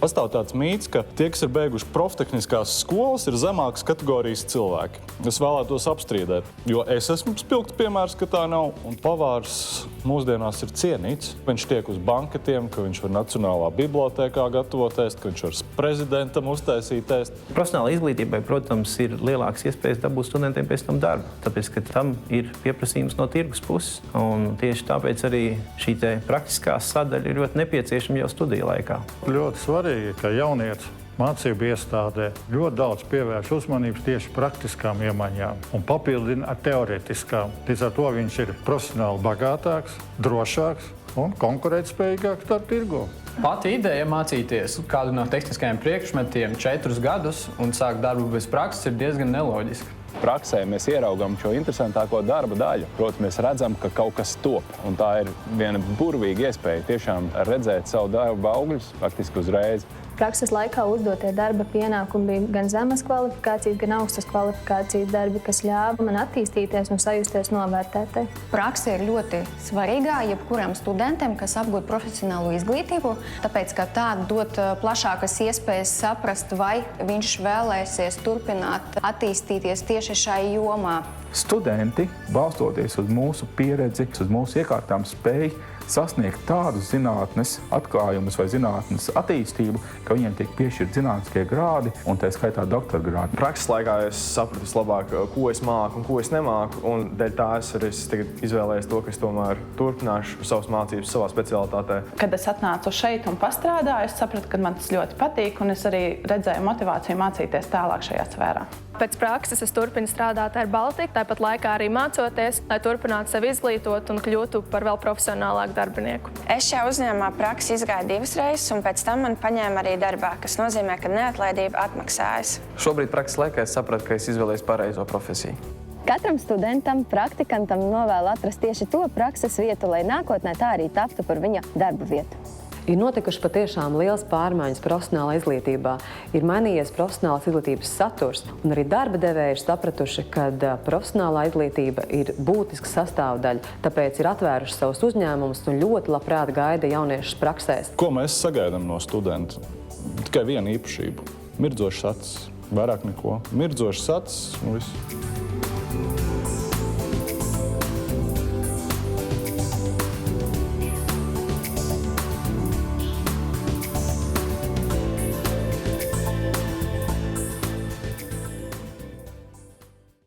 Pastāv tāds mīts, ka tie, kas ir beiguši proftehniskās skolas, ir zemākas kategorijas cilvēki. Es vēlētos apstrīdēt, jo es esmu spilgts piemērs, ka tā nav, un pavārs mūsdienās ir cienīts. Viņš tiek uz banketiem, ka viņš var Nacionālā bibliotēkā gatavot ēst, ka viņš var prezidentam uztaisīt ēst. Profesionāla izglītībai, protams, ir lielākas iespējas dabūt studentiem pēc tam darbu, tāpēc, ka tam ir pieprasījums no tirgus puses. Un tieši tāpēc arī šī praktiskā sadaļa ir ļoti nepieciešama jau studiju laikā. Ļoti svarīgi, ka jaunietis mācību iestādē ļoti daudz pievērš uzmanības tieši praktiskām iemaņām un papildina ar teorētiskām. Līdz ar to viņš ir profesionāli bagātāks, drošāks un konkurētspējīgāks starp tirgu. Pati ideja mācīties kādu no tehniskajiem priekšmetiem 4 gadus un sākt darbu bez prakses ir diezgan neloģiska. Praksē mēs ieraugām šo interesantāko darba daļu. Protams, mēs redzam, ka kaut kas top, un tā ir viena burvīga iespēja tiešām redzēt savu darbu augļus faktiski uzreiz. Prakses laikā uzdotie darba pienākumi bija gan zemes kvalifikācijas, gan augstas kvalifikācijas darbi, kas ļāva man attīstīties un sajusties novērtētai. Prakse ir ļoti svarīga jebkuram studentam, kas apgūt profesionālo izglītību, tāpēc, ka tā dod plašākas iespējas saprast, vai viņš vēlēsies turpināt attīstīties tieši šai jomā. Studenti, balstoties uz mūsu pieredzi, uz mūsu iekārtām, spēj sasniegt tādus zinātnes atklājumus vai zinātnes attīstību, ka viņiem tiek piešķirt zinātniskie grādi un tā skaitā doktora grādi. Prakses laikā es sapratu vislabāk, ko es māku un ko es nemāku, un dēļ tā es tagad izvēlējos to, ka es tomēr turpināšu savas mācības savā specialitātē. Kad es atnācu šeit un pastrādāju, es sapratu, ka man tas ļoti patīk, un es arī redzēju motivāciju mācīties tālāk šajā sfērā. Pēc prakses es turpinu strādāt ar Baltiku, tāpat laikā arī mācoties, lai turpinātu sevi izglītot un kļūtu par vēl profesionālāku darbinieku. Es šajā uzņēmumā praksi izgāju 2 reizes, un pēc tam man paņēma arī darbā, kas nozīmē, ka neatlaidība atmaksājas. Šobrīd prakses laikā es sapratu, ka es izvēlējos pareizo profesiju. Katram studentam, praktikantam novēlu atrast tieši to prakses vietu, lai nākotnē tā arī taptu par viņa darba vietu. Ir notikuši patiešām liels pārmaiņas profesionālā izglītībā. Ir mainījies profesionālās izglītības saturs, un arī darba devēji ir sapratuši, ka profesionālā izglītība ir būtiska sastāvdaļa, tāpēc ir atvēruši savus uzņēmumus un ļoti labprāt gaida jauniešus praksēs. Ko mēs sagaidām no studenta? Tikai viena īpašība – mirdzošs acis. Vairāk neko. Mirdzošs acis un viss.